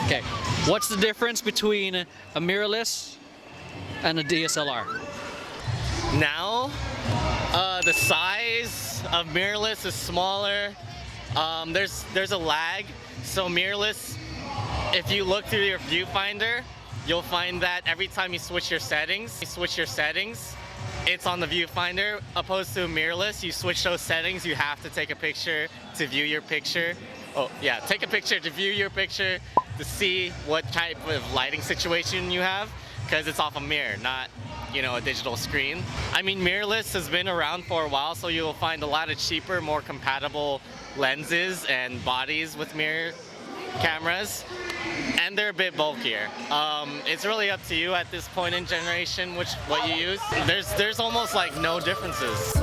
Okay, what's the difference between a mirrorless and a DSLR? Now, the size of mirrorless is smaller. There's a lag, so mirrorless, if you look through your viewfinder, you'll find that every time you switch your settings, it's on the viewfinder. Opposed to a mirrorless, you switch those settings, you have to take a picture to view your picture. Oh yeah, take a picture to view your picture to see what type of lighting situation you have, because it's off a mirror, not, you know, a digital screen. I mean, mirrorless has been around for a while, so you'll find a lot of cheaper, more compatible lenses and bodies with mirror cameras, and they're a bit bulkier. It's really up to you at this point in generation what you use. There's almost like no differences.